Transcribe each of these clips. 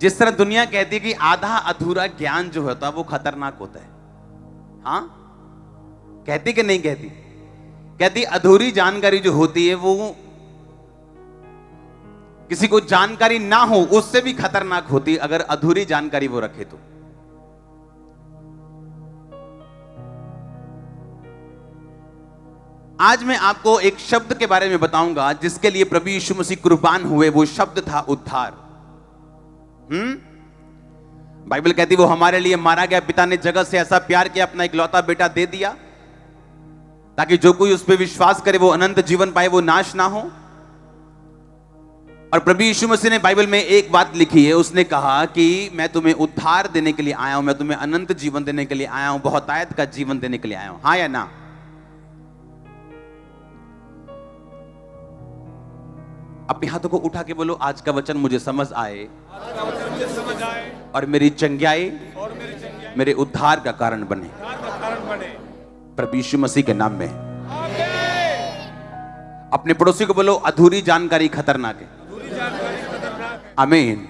जिस तरह दुनिया कहती है कि आधा अधूरा ज्ञान जो होता है वो खतरनाक होता है। हाँ, कहती कि नहीं कहती? कहती अधूरी जानकारी जो होती है वो किसी को जानकारी ना हो उससे भी खतरनाक होती है, अगर अधूरी जानकारी वो रखे तो। आज मैं आपको एक शब्द के बारे में बताऊंगा जिसके लिए प्रभु यीशु मसीह कुर्बान हुए। वो शब्द था उद्धार। बाइबल कहती वो हमारे लिए मारा गया, पिता ने जगत से ऐसा प्यार किया, अपना इकलौता बेटा दे दिया ताकि जो कोई उस पर विश्वास करे वो अनंत जीवन पाए, वो नाश ना हो। और प्रभु यीशु मसीह ने बाइबल में एक बात लिखी है, उसने कहा कि मैं तुम्हें उद्धार देने के लिए आया हूं, मैं तुम्हें अनंत जीवन देने के लिए आया हूं, बहुतायत का जीवन देने के लिए आया हूं। हाँ या ना? अपने हाथों को उठा के बोलो, आज का वचन मुझे समझ आए और मेरी चंगाई मेरे उद्धार का कारण बने, प्रभु यीशु मसीह के नाम में। अपने पड़ोसी को बोलो, अधूरी जानकारी खतरनाक है। आमीन।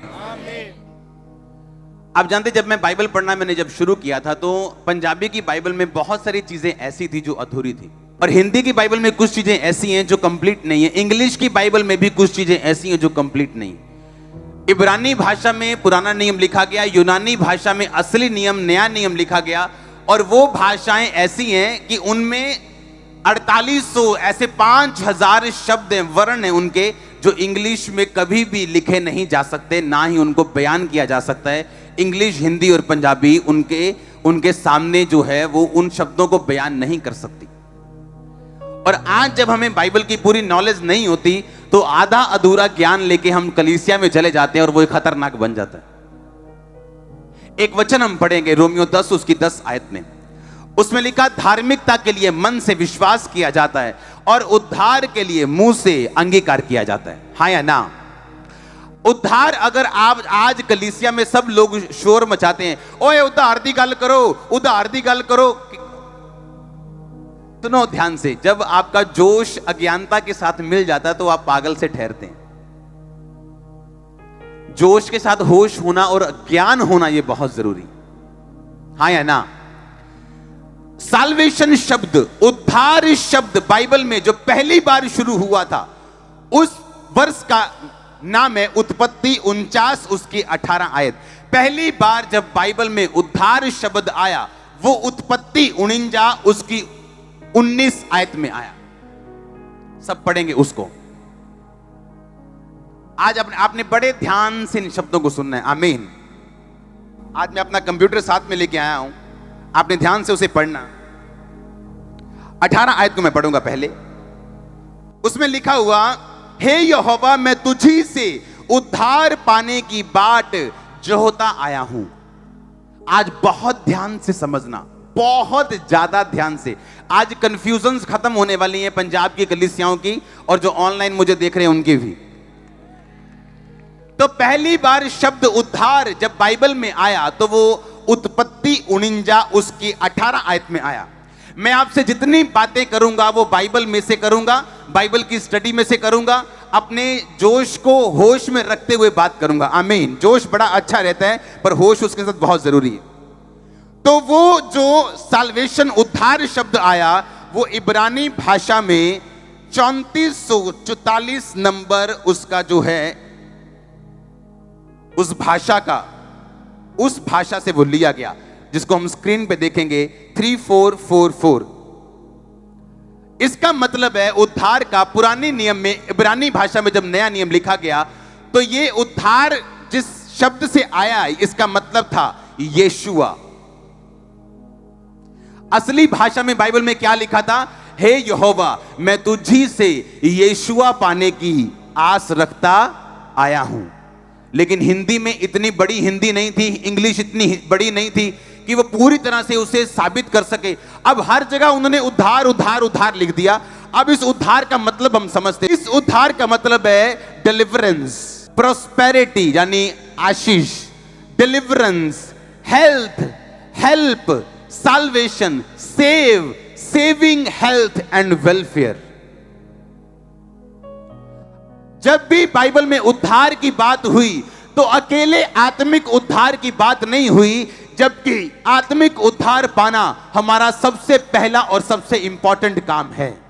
आप जानते, जब मैं बाइबल पढ़ना मैंने जब शुरू किया था तो पंजाबी की बाइबल में बहुत सारी चीजें ऐसी थी जो अधूरी थी, और हिंदी की बाइबल में कुछ चीजें ऐसी हैं जो कंप्लीट नहीं है, इंग्लिश की बाइबल में भी कुछ चीजें ऐसी हैं जो कंप्लीट नहीं। इब्रानी भाषा में पुराना नियम लिखा गया, यूनानी भाषा में असली नियम, नया नियम लिखा गया, और वो भाषाएं ऐसी हैं कि उनमें 4800 ऐसे 5000 शब्द हैं, वर्ण हैं उनके, जो इंग्लिश में कभी भी लिखे नहीं जा सकते, ना ही उनको बयान किया जा सकता है। इंग्लिश, हिंदी और पंजाबी उनके सामने जो है वो उन शब्दों को बयान नहीं कर सकती। और आज जब हमें बाइबल की पूरी नॉलेज नहीं होती तो आधा अधूरा ज्ञान लेके हम कलीसिया में चले जाते हैं और वो खतरनाक बन जाता है। एक वचन हम पढ़ेंगे रोमियो 10 उसकी 10 आयत में, उसमें लिखा, धार्मिकता के लिए मन से विश्वास किया जाता है और उद्धार के लिए मुंह से अंगीकार किया जाता है। हाँ या ना? उद्धार, अगर आप आज कलीसिया में सब लोग शोर मचाते हैं, ओए उद्धार दी गल करो, उद्धार दी गल करो, सुनो ध्यान से, जब आपका जोश अज्ञानता के साथ मिल जाता है तो आप पागल से ठहरते हैं। जोश के साथ होश होना और ज्ञान होना ये बहुत जरूरी। हाँ या ना? साल्वेशन शब्द, उद्धार शब्द बाइबल में जो पहली बार शुरू हुआ था उस वर्ष का नाम है उत्पत्ति 49 उसकी 18 आयत। पहली बार जब बाइबल में उद्धार शब्द आया वो उत्पत्ति 49 उसकी 19 आयत में आया। सब पढ़ेंगे उसको। आज आपने बड़े ध्यान से इन शब्दों को सुनना है। आमीन। आज मैं अपना कंप्यूटर साथ में लेके आया हूं, आपने ध्यान से उसे पढ़ना। 18 आयत को मैं पढ़ूंगा पहले। उसमें लिखा हुआ, हे यहोवा मैं तुझी से उद्धार पाने की बाट जोहता आया हूं। आज बहुत ध्यान से समझना, बहुत ज्यादा ध्यान से। आज कंफ्यूजन्स खत्म होने वाली हैं पंजाब की कलीसियाओं की, और जो ऑनलाइन मुझे देख रहे हैं उनकी भी। तो पहली बार शब्द उद्धार जब बाइबल में आया तो वो उत्पत्ति 49 उसकी 18 आयत में आया। मैं आपसे जितनी बातें करूंगा वो बाइबल में से करूंगा, बाइबल की स्टडी में से करूंगा, अपने जोश को होश में रखते हुए बात करूंगा। आमीन। जोश बड़ा अच्छा रहता है पर होश उसके साथ बहुत जरूरी है। तो वो जो साल्वेशन उद्धार शब्द आया वो इब्रानी भाषा में 3444 नंबर उसका जो है उस भाषा से वो लिया गया, जिसको हम स्क्रीन पे देखेंगे 3444। इसका मतलब है उद्धार का पुराने नियम में इब्रानी भाषा में जब नया नियम लिखा गया तो ये उद्धार जिस शब्द से आया इसका मतलब था यीशुआ। असली भाषा में बाइबल में क्या लिखा था? हे यहोवा मैं तुझी से यीशुआ पाने की आस रखता आया हूं। लेकिन हिंदी में इतनी बड़ी हिंदी नहीं थी, इंग्लिश इतनी बड़ी नहीं थी कि वो पूरी तरह से उसे साबित कर सके। अब हर जगह उन्होंने उद्धार उद्धार उद्धार लिख दिया। अब इस उद्धार का मतलब हम समझते हैं। इस उद्धार का मतलब है डिलीवरेंस, प्रोस्पेरिटी यानी आशीष, deliverance, health, help, salvation, save, saving, health and welfare. जब भी बाइबल में उद्धार की बात हुई तो अकेले आत्मिक उद्धार की बात नहीं हुई, जबकि आत्मिक उद्धार पाना हमारा सबसे पहला और सबसे इंपॉर्टेंट काम है।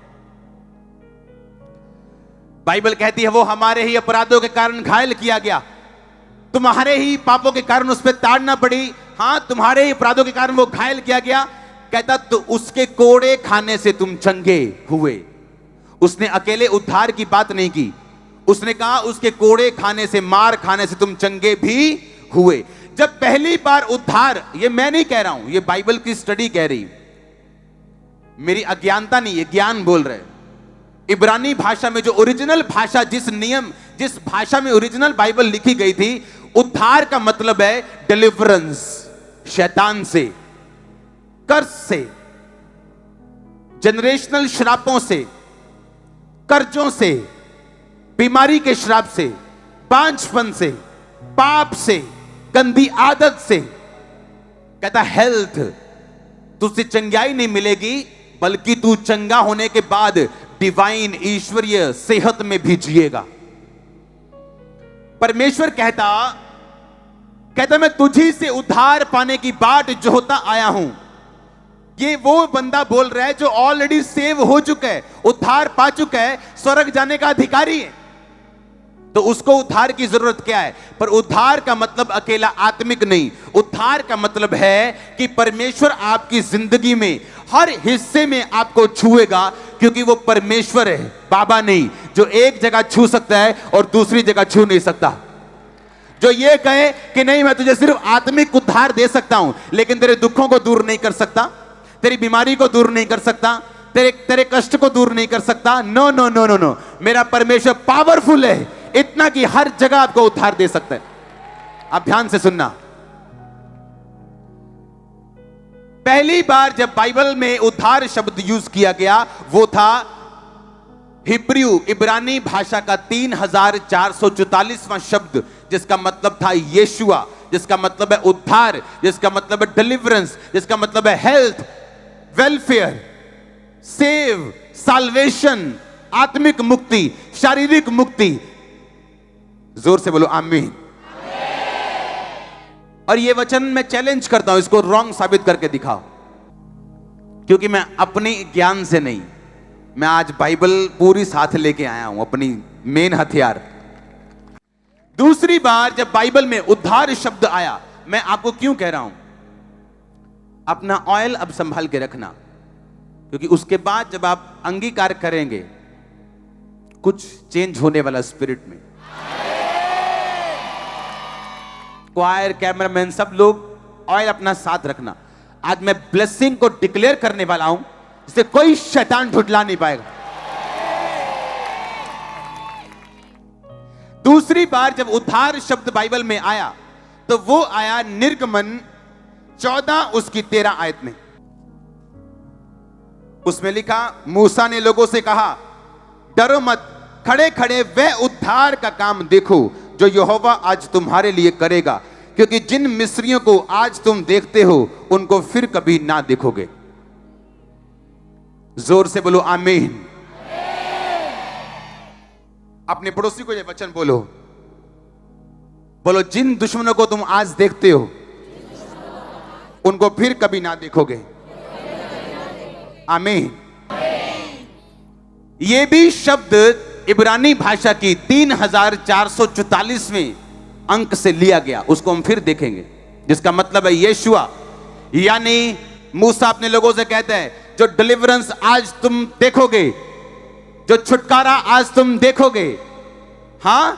बाइबल कहती है वो हमारे ही अपराधों के कारण घायल किया गया, तुम्हारे ही पापों के कारण उस पर ताड़ना पड़ी। हां, तुम्हारे ही अपराधों के कारण वो घायल किया गया। कहता तो उसके कोड़े खाने से तुम चंगे हुए। उसने अकेले उद्धार की बात नहीं की, उसने कहा उसके कोड़े खाने से, मार खाने से तुम चंगे भी हुए। जब पहली बार उद्धार, ये मैं नहीं कह रहा हूं, ये बाइबल की स्टडी कह रही, मेरी अज्ञानता नहीं, ये ज्ञान बोल रहे। इब्रानी भाषा में जो ओरिजिनल भाषा, जिस भाषा में ओरिजिनल बाइबल लिखी गई थी, उद्धार का मतलब है डिलीवरेंस, शैतान से, कर्ज से, जनरेशनल श्रापों से, कर्जों से, बीमारी के श्राप से, बांझपन से, पाप से, गंदी आदत से। कहता हेल्थ, तुझसे चंगाई नहीं मिलेगी, बल्कि तू चंगा होने के बाद डिवाइन, ईश्वरीय सेहत में भी जिएगा। परमेश्वर कहता मैं तुझी से उद्धार पाने की बाट जोहता आया हूं। ये वो बंदा बोल रहा है जो ऑलरेडी सेव हो चुका है, उद्धार पा चुका है, स्वर्ग जाने का अधिकारी है। तो उसको उद्धार की जरूरत क्या है? पर उद्धार का मतलब अकेला आत्मिक नहीं, उद्धार का मतलब है कि परमेश्वर आपकी जिंदगी में हर हिस्से में आपको छुएगा, क्योंकि वो परमेश्वर है, बाबा नहीं, जो एक जगह छू सकता है और दूसरी जगह छू नहीं सकता। जो ये कहे कि नहीं मैं तुझे सिर्फ आत्मिक उद्धार दे सकता हूं, लेकिन तेरे दुखों को दूर नहीं कर सकता, तेरी बीमारी को दूर नहीं कर सकता, तेरे कष्ट को दूर नहीं कर सकता। No no no no no, मेरा परमेश्वर पावरफुल है, इतना कि हर जगह आपको उद्धार दे सकता है। आप ध्यान से सुनना, पहली बार जब बाइबल में उद्धार शब्द यूज किया गया वो था हिब्रू, इब्रानी भाषा का 3444वां शब्द, जिसका मतलब था यीशुआ, जिसका मतलब है उद्धार, जिसका मतलब है डिलीवरेंस, जिसका मतलब है हेल्थ, वेलफेयर, सेव, साल्वेशन, आत्मिक मुक्ति, शारीरिक मुक्ति। जोर से बोलो आमीन। और ये वचन मैं चैलेंज करता हूं, इसको रॉन्ग साबित करके दिखाओ, क्योंकि मैं अपनी ज्ञान से नहीं, मैं आज बाइबल पूरी साथ लेके आया हूं, अपनी मेन हथियार। दूसरी बार जब बाइबल में उद्धार शब्द आया, मैं आपको क्यों कह रहा हूं, अपना ऑयल अब संभाल के रखना, क्योंकि उसके बाद जब आप अंगीकार करेंगे कुछ चेंज होने वाला स्पिरिट में। क्वायर, कैमरामैन, सब लोग ऑयल अपना साथ रखना। आज मैं ब्लेसिंग को डिक्लेयर करने वाला हूं, जिससे कोई शैतान झुठला नहीं पाएगा। दूसरी बार जब उद्धार शब्द बाइबल में आया तो वो आया निर्गमन 14 उसकी 13 आयत में। उसमें लिखा, मूसा ने लोगों से कहा डरो मत, खड़े खड़े वह उद्धार का काम देखो जो यहोवा आज तुम्हारे लिए करेगा, क्योंकि जिन मिस्रियों को आज तुम देखते हो उनको फिर कभी ना देखोगे। जोर से बोलो आमीन। अपने पड़ोसी को ये वचन बोलो, बोलो जिन दुश्मनों को तुम आज देखते हो उनको फिर कभी ना देखोगे। आमीन। ये भी शब्द इब्रानी भाषा की 3444वें अंक से लिया गया, उसको हम फिर देखेंगे, जिसका मतलब है यीशुआ। यानी मूसा अपने लोगों से कहते हैं जो डिलीवरेंस आज तुम देखोगे, जो छुटकारा आज तुम देखोगे, हां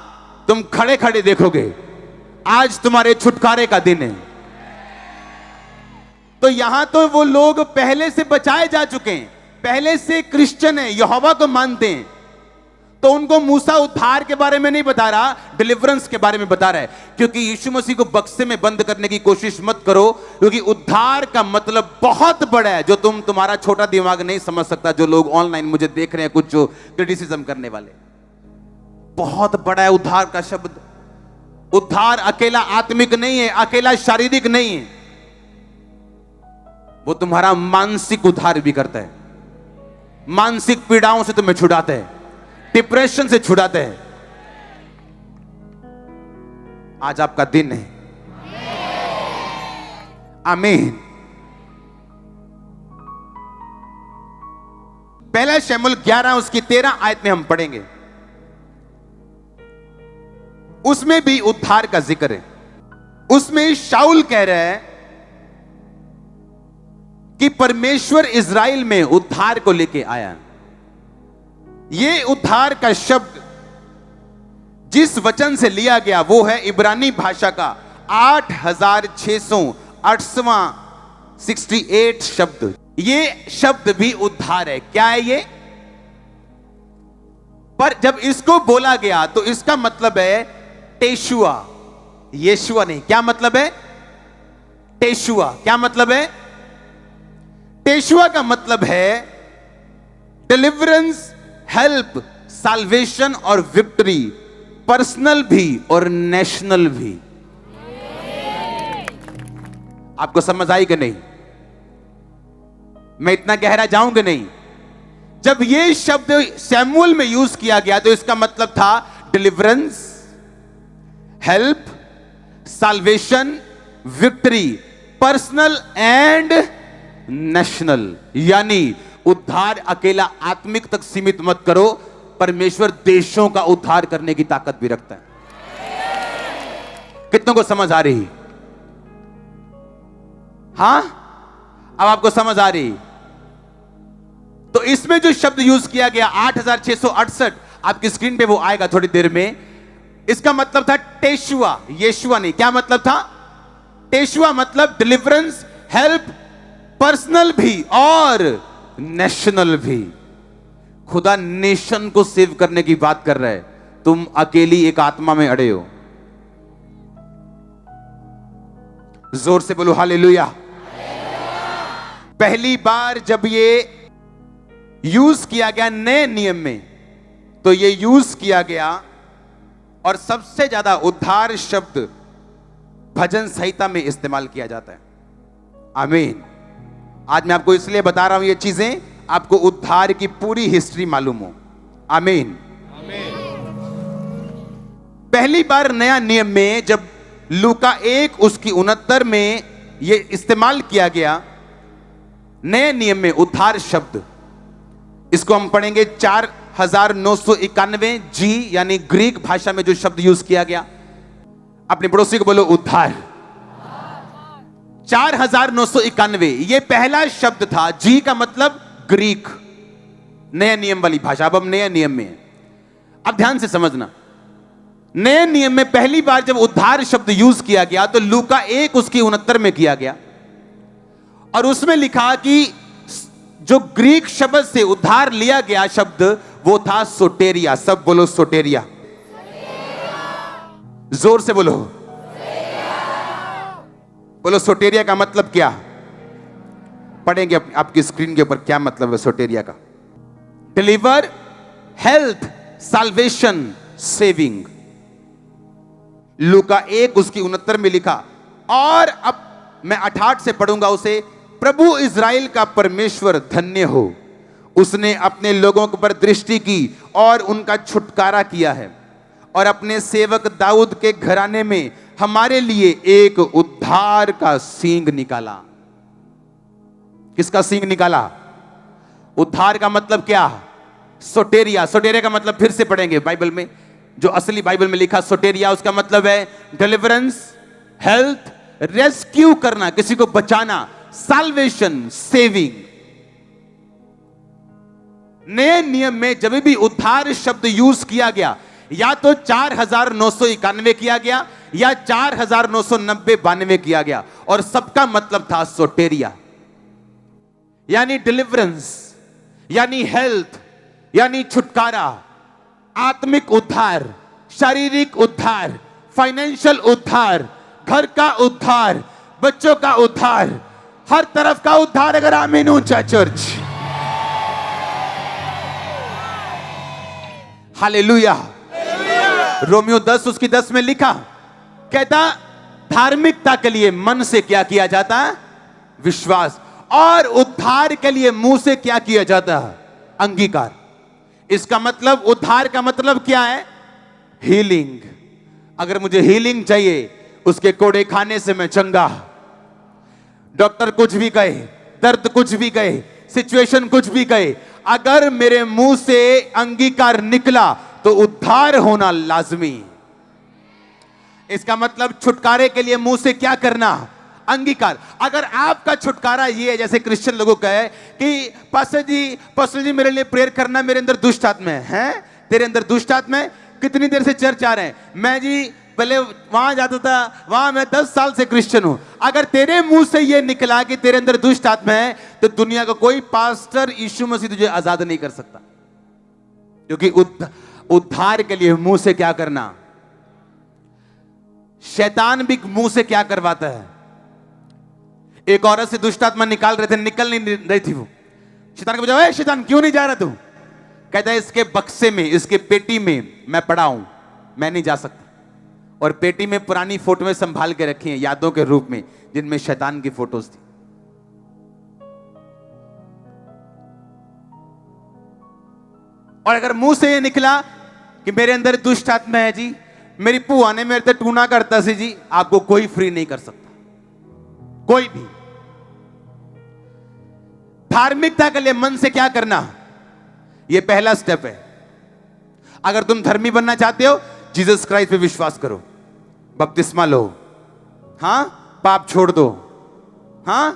तुम खड़े खड़े देखोगे, आज तुम्हारे छुटकारे का दिन है। तो यहां तो वो लोग पहले से बचाए जा चुके हैं, पहले से क्रिश्चियन है, यहोवा को मानते हैं, तो उनको मूसा उद्धार के बारे में नहीं बता रहा, डिलीवरेंस के बारे में बता रहा है। क्योंकि यीशु मसीह को बक्से में बंद करने की कोशिश मत करो, क्योंकि उद्धार का मतलब बहुत बड़ा है, जो तुम्हारा छोटा दिमाग नहीं समझ सकता। जो लोग ऑनलाइन मुझे देख रहे हैं, कुछ जो क्रिटिसिज्म करने वाले, बहुत बड़ा है उद्धार का शब्द। उद्धार अकेला आत्मिक नहीं है, अकेला शारीरिक नहीं है, वो तुम्हारा मानसिक उद्धार भी करता है। मानसिक पीड़ाओं से तुम्हें छुड़ाता है, डिप्रेशन से छुड़ाते हैं, आज आपका दिन है। आमीन। पहला शमूएल 11 उसकी 13 आयत में हम पढ़ेंगे, उसमें भी उद्धार का जिक्र है। उसमें शाऊल कह रहा है कि परमेश्वर इज़राइल में उद्धार को लेके आया। ये उद्धार का शब्द जिस वचन से लिया गया वो है इब्रानी भाषा का 8668 शब्द। ये शब्द भी उद्धार है। क्या है ये? पर जब इसको बोला गया तो इसका मतलब है टेशुआ, यीशुआ नहीं। क्या मतलब है? टेशुआ। क्या मतलब है? टेशुआ का मतलब है डिलीवरेंस, हेल्प, साल्वेशन और विक्ट्री, पर्सनल भी और नेशनल भी। आपको समझ आई कि नहीं? मैं इतना गहरा जाऊंगा नहीं। जब यह शब्द शमूएल में यूज किया गया तो इसका मतलब था deliverance, help, salvation, victory, personal and national. यानी उद्धार अकेला आत्मिक तक सीमित मत करो, परमेश्वर देशों का उद्धार करने की ताकत भी रखता है। कितनों को समझ आ रही? हां, अब आपको समझ आ रही? तो इसमें जो शब्द यूज किया गया 8668, आपकी स्क्रीन पे वो आएगा थोड़ी देर में। इसका मतलब था टेशुआ, यीशुआ नहीं। क्या मतलब था? टेशुआ मतलब डिलीवरेंस, हेल्प, पर्सनल भी और नेशनल भी। खुदा नेशन को सेव करने की बात कर रहा है, तुम अकेली एक आत्मा में अड़े हो। जोर से बोलो हालेलुया। पहली बार जब ये यूज किया गया नए नियम में, तो ये यूज किया गया और सबसे ज्यादा उद्धार शब्द भजन संहिता में इस्तेमाल किया जाता है। आमीन। आज मैं आपको इसलिए बता रहा हूं ये चीजें, आपको उद्धार की पूरी हिस्ट्री मालूम हो। आमीन। पहली बार नया नियम में जब लूका 1 उसकी 69 में यह इस्तेमाल किया गया, नए नियम में उद्धार शब्द, इसको हम पढ़ेंगे 4991 जी, यानी ग्रीक भाषा में जो शब्द यूज किया गया। अपने पड़ोसी को बोलो उद्धार। 4991 ये पहला शब्द था। जी का मतलब ग्रीक, नए नियम वाली भाषा। अब हम नए नियम में हैं। अब ध्यान से समझना, नए नियम में पहली बार जब उद्धार शब्द यूज किया गया तो लूका 1 उसकी 69 में किया गया, और उसमें लिखा कि जो ग्रीक शब्द से उद्धार लिया गया शब्द वो था सोटेरिया। सब बोलो सोटेरिया। जोर से बोलो। बोलो सोटेरिया का मतलब क्या? पढ़ेंगे आपकी स्क्रीन के ऊपर क्या मतलब है सोटेरिया का। Deliver, health, salvation, saving. लूका 1 उसकी 69 में लिखा। और अब मैं 68 से पढ़ूंगा उसे। प्रभु इज़राइल का परमेश्वर धन्य हो, उसने अपने लोगों पर दृष्टि की और उनका छुटकारा किया है, और अपने सेवक दाऊद के घराने में हमारे लिए एक उद्धार का सींग निकाला। किसका सींग निकाला? उद्धार का मतलब क्या? सोटेरिया। सोटेरिया का मतलब फिर से पढ़ेंगे बाइबल में, जो असली बाइबल में लिखा सोटेरिया, उसका मतलब है डिलीवरेंस, हेल्थ, रेस्क्यू करना, किसी को बचाना, साल्वेशन, सेविंग। नए नियम में जब भी उद्धार शब्द यूज किया गया, या तो 4991 किया गया या 4990-92 किया गया, और सबका मतलब था सोटेरिया, यानी डिलीवरेंस, यानी हेल्थ, यानी छुटकारा, आत्मिक उद्धार, शारीरिक उद्धार, फाइनेंशियल उद्धार, घर का उद्धार, बच्चों का उद्धार, हर तरफ का उद्धार। अगर आमीन ऊंचा चर्च। हालेलुया। रोमियो 10 उसकी 10 में लिखा, कहता धार्मिकता के लिए मन से क्या किया जाता है? विश्वास। और उद्धार के लिए मुंह से क्या किया जाता है? अंगीकार। इसका मतलब उद्धार का मतलब क्या है? हीलिंग। अगर मुझे हीलिंग चाहिए, उसके कोड़े खाने से मैं चंगा। डॉक्टर कुछ भी कहे, दर्द कुछ भी कहे, सिचुएशन कुछ भी कहे, अगर मेरे मुंह से अंगीकार निकला तो उद्धार होना लाजमी। इसका मतलब छुटकारे के लिए मुंह से क्या करना? अंगीकार। अगर आपका छुटकारा ये है, जैसे क्रिश्चियन लोगों का है कि पास्टर जी मेरे लिए प्रेयर करना, मेरे अंदर दुष्ट आत्मा है। तेरे अंदर दुष्ट आत्मा है? कितनी देर से चर्च आ रहे हैं? मैं जी पहले वहां जाता था, वहां मैं 10 साल से क्रिश्चियन हूं। अगर तेरे मुंह से ये निकला कि तेरे अंदर दुष्ट आत्मा है, तो दुनिया का कोई पास्टर यीशु मसीह तुझे आजाद नहीं कर सकता। क्योंकि उद्धार के लिए मुंह से क्या करना? शैतान भी मुंह से क्या करवाता है? एक औरत से दुष्ट आत्मा निकाल रहे थे, निकल नहीं रही थी वो। शैतान को पूछा, शैतान क्यों नहीं जा रहा तू? कहता है इसके बक्से में, इसके पेटी में मैं पड़ा हूं, मैं नहीं जा सकता। और पेटी में पुरानी फोटोएं संभाल के रखी हैं यादों के रूप में, जिनमें शैतान की फोटोज थी। और अगर मुंह से ये निकला कि मेरे अंदर दुष्ट आत्मा है जी, मेरी पुआ ने मेरे से टूना करता सी जी, आपको कोई फ्री नहीं कर सकता, कोई भी। धार्मिकता के लिए मन से क्या करना? यह पहला स्टेप है। अगर तुम धर्मी बनना चाहते हो, जीसस क्राइस्ट पे विश्वास करो, बपतिस्मा लो, हां, पाप छोड़ दो, हां,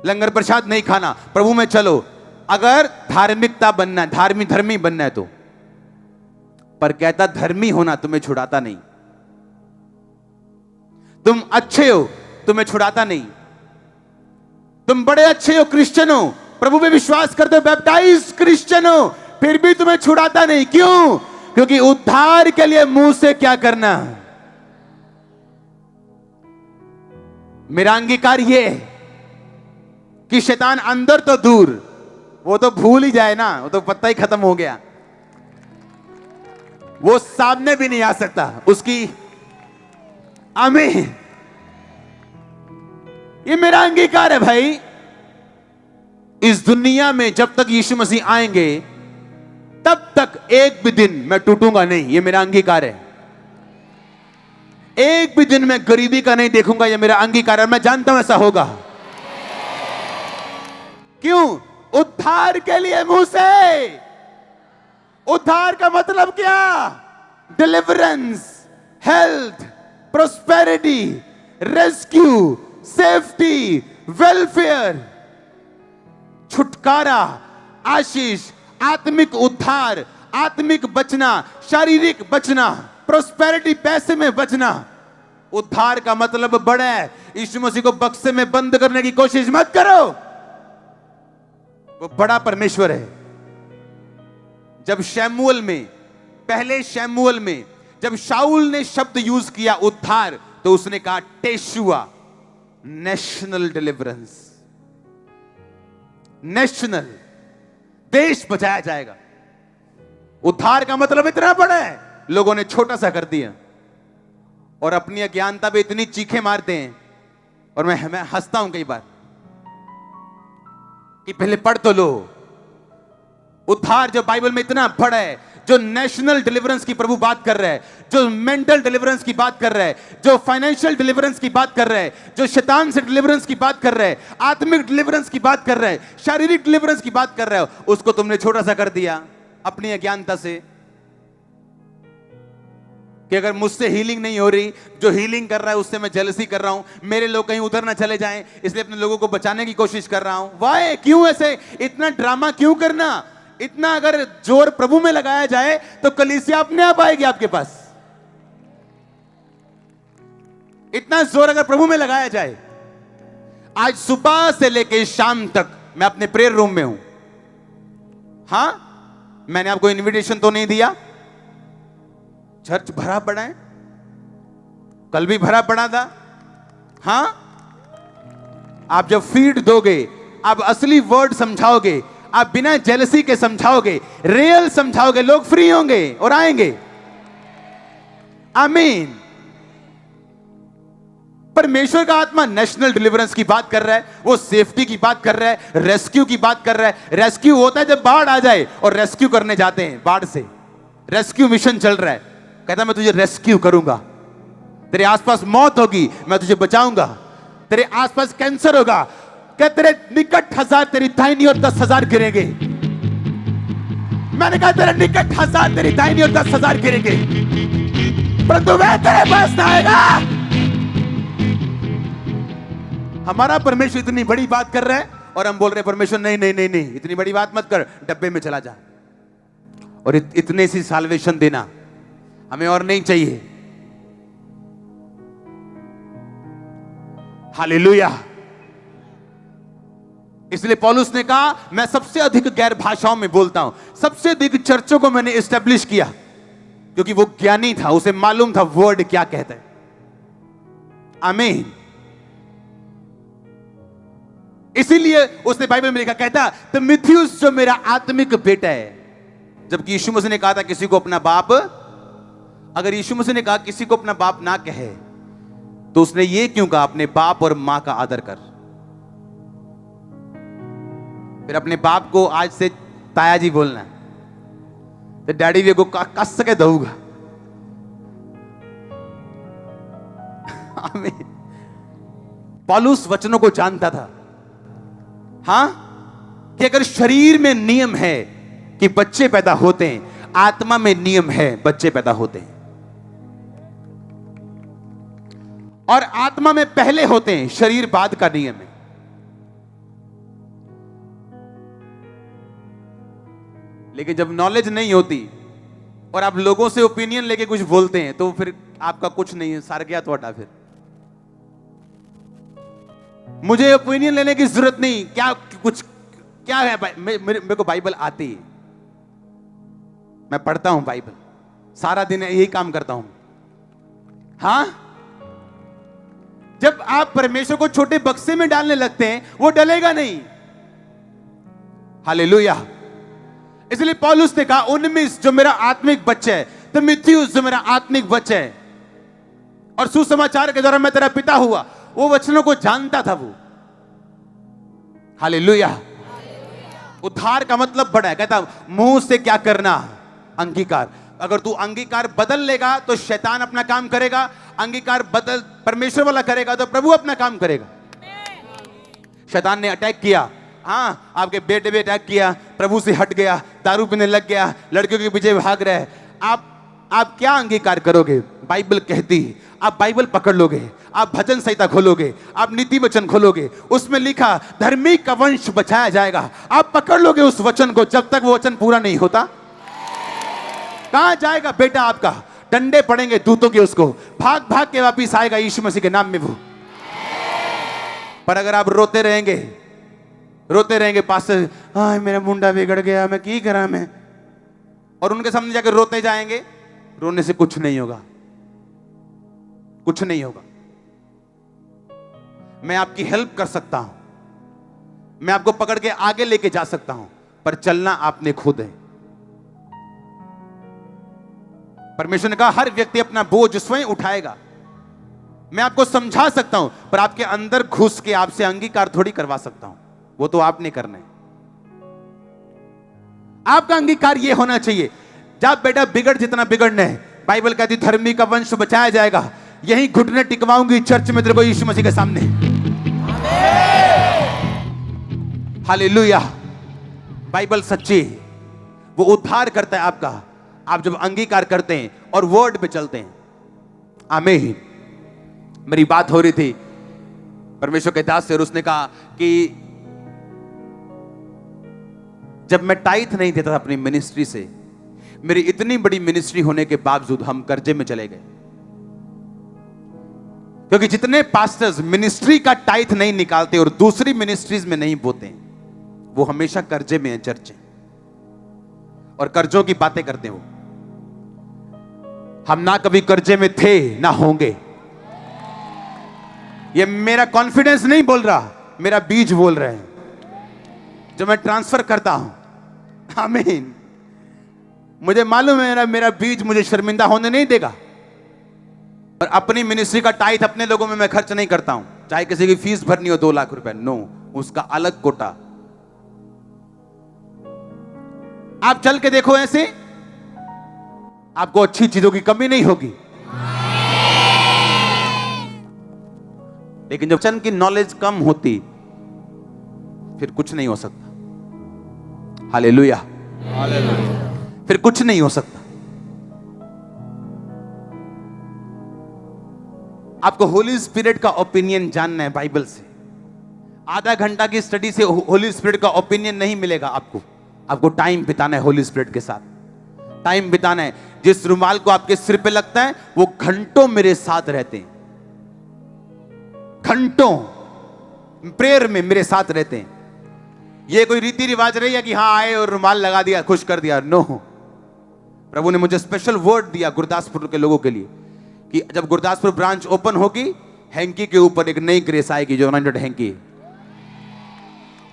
लंगर प्रसाद नहीं खाना, प्रभु में चलो। अगर धार्मिकता बनना है, धर्मी बनना है तो। पर कहता धर्मी होना तुम्हें छुड़ाता नहीं। तुम अच्छे हो, तुम्हें छुड़ाता नहीं। तुम बड़े अच्छे हो, क्रिश्चियन हो, प्रभु में विश्वास करते हो, बैप्टाइज क्रिश्चियन हो, फिर भी तुम्हें छुड़ाता नहीं। क्यों? क्योंकि उद्धार के लिए मुंह से क्या करना? मेरा अंगीकार ये है कि शैतान अंदर तो दूर, वो तो भूल ही जाए ना, वो तो पत्ता ही खत्म हो गया, वो सामने भी नहीं आ सकता उसकी। आमीन। ये मेरा अंगीकार है भाई। इस दुनिया में जब तक यीशु मसीह आएंगे, तब तक एक भी दिन मैं टूटूंगा नहीं, ये मेरा अंगीकार है। एक भी दिन मैं गरीबी का नहीं देखूंगा, ये मेरा अंगीकार है। मैं जानता हूं ऐसा होगा। क्यों? उद्धार के लिए मुंह से। उद्धार का मतलब क्या? Deliverance, health, prosperity, rescue, safety, welfare, छुटकारा, आशीष, आत्मिक उद्धार, आत्मिक बचना, शारीरिक बचना, प्रोस्पेरिटी, पैसे में बचना। उद्धार का मतलब बड़ा है। यीशु मसीह को बक्से में बंद करने की कोशिश मत करो, वो बड़ा परमेश्वर है। जब शमूएल में, पहले शमूएल में जब शाऊल ने शब्द यूज किया उद्धार, तो उसने कहा टेशुआ, नेशनल डिलीवरेंस, नेशनल, देश बचाया जाएगा। उद्धार का मतलब इतना बड़ा है, लोगों ने छोटा सा कर दिया और अपनी अज्ञानता पे इतनी चीखें मारते हैं। और मैं हंसता हूं कई बार कि पहले पढ़ तो लो। उद्धार जो बाइबल में इतना बड़ा है, जो नेशनल डिलीवरेंस की प्रभु बात कर रहा है, जो मेंटल डिलीवरेंस की बात कर रहा है, जो फाइनेंशियल डिलीवरेंस की बात कर रहा है, जो शैतान से डिलीवरेंस की बात कर रहा है, आत्मिक डिलीवरेंस की बात कर रहा है, शारीरिक डिलीवरेंस की बात कर रहा है, उसको तुमने छोटा सा कर दिया अपनी अज्ञानता से। कि अगर मुझसे हीलिंग नहीं हो रही, जो हीलिंग कर रहा है उससे मैं जेलसी कर रहा हूं, मेरे लोग कहीं उधर ना चले जाएं, इसलिए अपने लोगों को बचाने की कोशिश कर रहा हूं। वाई? क्यों ऐसे इतना ड्रामा क्यों करना? इतना अगर जोर प्रभु में लगाया जाए तो कलीसिया अपने आप आएगी आपके पास। इतना जोर अगर प्रभु में लगाया जाए। आज सुबह से लेकर शाम तक मैं अपने प्रेयर रूम में हूं। हां, मैंने आपको इनविटेशन तो नहीं दिया। चर्च भरा पड़ा है, कल भी भरा पड़ा था। हां, आप जब फीड दोगे, आप असली वर्ड समझाओगे, आप बिना जेलसी के समझाओगे, रियल समझाओगे, लोग फ्री होंगे और आएंगे। आमीन। परमेश्वर का आत्मा नेशनल डिलीवरेंस की बात कर रहा है, वो सेफ्टी की बात कर रहा है, रेस्क्यू की बात कर रहा है। रेस्क्यू होता है जब बाढ़ आ जाए और रेस्क्यू करने जाते हैं, बाढ़ से रेस्क्यू मिशन चल रहा है। कहता मैं तुझे रेस्क्यू करूंगा, तेरे आसपास मौत होगी मैं तुझे बचाऊंगा, तेरे आसपास कैंसर होगा, क्या तेरे निकट 1000 तेरी दाहिनी और 10,000 गिरेंगे। मैंने कहा तेरे निकट 1000 तेरी दाहिनी और 10,000 गिरेंगे, परंतु मैं तेरे पास ना आएगा। हमारा परमेश्वर इतनी बड़ी बात कर रहा है और हम बोल रहे हैं परमेश्वर नहीं नहीं नहीं नहीं, इतनी बड़ी बात मत कर, डब्बे में चला जा। और इतने सी साल्वेशन देना हमें और नहीं चाहिए। हालेलुया। इसलिए पौलुस ने कहा मैं सबसे अधिक गैर भाषाओं में बोलता हूं, सबसे अधिक चर्चों को मैंने एस्टेब्लिश किया, क्योंकि वो ज्ञानी था, उसे मालूम था वर्ड क्या कहता है। आमीन। इसीलिए उसने बाइबल में लिखा, कहता तिमुथियुस जो मेरा आत्मिक बेटा है। जबकि यीशु मसीह ने कहा था किसी को अपना बाप, अगर यीशु मसीह ने कहा किसी को अपना बाप ना कहे, तो उसने ये क्यों कहा अपने बाप और मां का आदर कर। फिर अपने बाप को आज से ताया जी बोलना, तो डैडी भी को कस सके दूंगा। पौलुस वचनों को जानता था, हां, कि अगर शरीर में नियम है कि बच्चे पैदा होते हैं, आत्मा में नियम है बच्चे पैदा होते हैं। और आत्मा में पहले होते हैं, शरीर बाद का नियम है। लेकिन जब नॉलेज नहीं होती और आप लोगों से ओपिनियन लेके कुछ बोलते हैं, तो फिर आपका कुछ नहीं है, सार गया तोड़ा। फिर मुझे ओपिनियन लेने की जरूरत नहीं, क्या कुछ क्या है, मेरे को बाइबल आती है, मैं पढ़ता हूं बाइबल, सारा दिन यही काम करता हूं। हां, जब आप परमेश्वर को छोटे बक्से में डालने लगते हैं, वो डलेगा नहीं। हालेलुया। इसलिए पौलुस ने कहा उनमें जो मेरा आत्मिक बच्चा है, तिमुथियुस जो मेरा आत्मिक बच्चा है, और सुसमाचार के द्वारा मैं तेरा पिता हुआ, वो वचनों को जानता था वो। हालेलुया। उद्धार का मतलब बड़ा है। कहता मुंह से क्या करना, अंगीकार। अगर तू अंगीकार बदल लेगा तो शैतान अपना काम करेगा, अंगीकार बदल परमेश्वर वाला करेगा तो प्रभु अपना काम करेगा। शैतान ने अटैक किया, हाँ, आपके बेटे पे अटैक किया, प्रभु से हट गया, दारू पीने लग गया, लड़कियों के पीछे भाग रहे हैं। आप क्या अंगीकार करोगे? बाइबल कहती है, आप बाइबल पकड़ लोगे, आप भजन संहिता खोलोगे, आप नीति वचन खोलोगे, उसमें लिखा धर्मी का वंश बचाया जाएगा। आप पकड़ लोगे उस वचन को, जब तक वो वचन पूरा नहीं होता। कहां जाएगा बेटा आपका? डंडे पड़ेंगे दूतों के, उसको भाग भाग के वापिस आएगा यीशु मसीह के नाम में वो। पर अगर आप रोते रहेंगे पास्टर, हाँ मेरा मुंडा बिगड़ गया, मैं की करा मैं, और उनके सामने जाकर रोते जाएंगे, रोने से कुछ नहीं होगा, कुछ नहीं होगा। मैं आपकी हेल्प कर सकता हूं, मैं आपको पकड़ के आगे लेके जा सकता हूं, पर चलना आपने खुद है। परमेश्वर ने कहा हर व्यक्ति अपना बोझ स्वयं उठाएगा। मैं आपको समझा सकता हूं, पर आपके अंदर घुस के आपसे अंगीकार थोड़ी करवा सकता हूं, वो तो आपने करना है। आपका अंगीकार यह होना चाहिए, जब बेटा बिगड़ जितना बिगड़ना है, बाइबल कहती धर्मी का वंश बचाया जाएगा। यही घुटने टिकवाऊंगी चर्च में तेरे को यीशु मसीह के सामने। हालेलुया। बाइबल सच्ची है, वो उद्धार करता है आपका, आप जब अंगीकार करते हैं और वर्ड पे चलते हैं। आमीन। मेरी बात हो रही थी परमेश्वर के दास से, और उसने कहा कि जब मैं टाइथ नहीं देता था अपनी मिनिस्ट्री से, मेरी इतनी बड़ी मिनिस्ट्री होने के बावजूद हम कर्जे में चले गए। क्योंकि जितने पास्टर्स मिनिस्ट्री का टाइथ नहीं निकालते और दूसरी मिनिस्ट्रीज में नहीं बोते, वो हमेशा कर्जे में हैं, चर्च है, और कर्जों की बातें करते हैं। वो हम ना कभी कर्जे में थे ना होंगे। ये मेरा कॉन्फिडेंस नहीं बोल रहा, मेरा बीज बोल रहे हैं जो मैं ट्रांसफर करता हूं। आमीन। मुझे मालूम है मेरा बीज मुझे शर्मिंदा होने नहीं देगा। और अपनी मिनिस्ट्री का टाइथ अपने लोगों में मैं खर्च नहीं करता हूं, चाहे किसी की फीस भरनी हो 2 लाख रुपए, नो, उसका अलग कोटा। आप चल के देखो ऐसे, आपको अच्छी चीजों की कमी नहीं होगी। लेकिन जब वचन की नॉलेज कम होती, फिर कुछ नहीं हो सकता। हालेलुया, फिर कुछ नहीं हो सकता। आपको होली स्पिरिट का ओपिनियन जानना है बाइबल से। आधा घंटा की स्टडी से होली स्पिरिट का ओपिनियन नहीं मिलेगा आपको टाइम बिताना है होली स्पिरिट के साथ, टाइम बिताना है। जिस रुमाल को आपके सिर पे लगता है वो घंटों मेरे साथ रहते हैं, घंटों प्रेयर में मेरे साथ रहते हैं। ये कोई रीति रिवाज नहीं है कि हाँ आए और रुमाल लगा दिया, खुश कर दिया। नो, प्रभु ने मुझे स्पेशल वर्ड दिया गुरदासपुर के लोगों के लिए कि जब गुरदासपुर ब्रांच ओपन होगी, हैंकी के ऊपर एक नई ग्रेस आएगी जो अनॉइंटेड हैंकी है।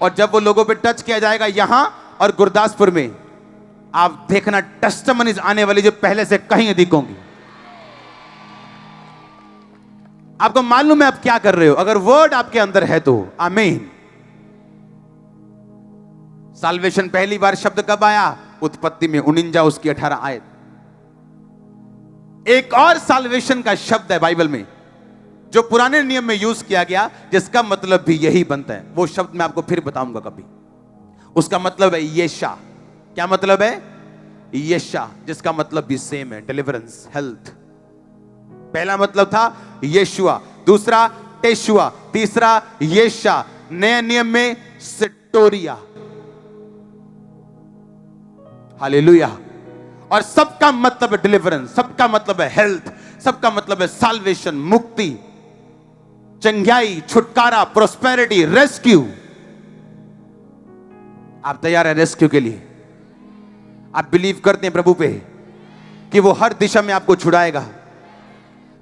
और जब वो लोगों पे टच किया जाएगा यहां और गुरदासपुर में, आप देखना टेस्टिमनीज आने वाली जो पहले से कहीं अधिक होंगी। आपको मालूम है आप क्या कर रहे हो अगर वर्ड आपके अंदर है तो। आमीन। साल्वेशन पहली बार शब्द कब आया? उत्पत्ति में 49 उसकी 18 आयत। एक और साल्वेशन का शब्द है बाइबल में जो पुराने नियम में यूज किया गया, जिसका मतलब भी यही बनता है। वो शब्द मैं आपको फिर बताऊंगा कभी। उसका मतलब है यशा। क्या मतलब है? यशा, जिसका मतलब भी सेम है, डिलीवरेंस, हेल्थ। पहला मतलब था यशुआ, दूसरा टेशुआ, तीसरा यशा। नए नियम में सिटोरिया। हालेलुया। और सबका मतलब है डिलीवरेंस, सबका मतलब है हेल्थ, सबका मतलब है साल्वेशन, मुक्ति, चंगाई, छुटकारा, प्रोस्पेरिटी, रेस्क्यू। आप तैयार हैं रेस्क्यू के लिए? आप बिलीव करते हैं प्रभु पे कि वो हर दिशा में आपको छुड़ाएगा?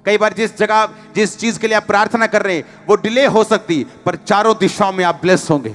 कई बार जिस जगह जिस चीज के लिए आप प्रार्थना कर रहे हैं वो डिले हो सकती, पर चारों दिशाओं में आप ब्लेस होंगे।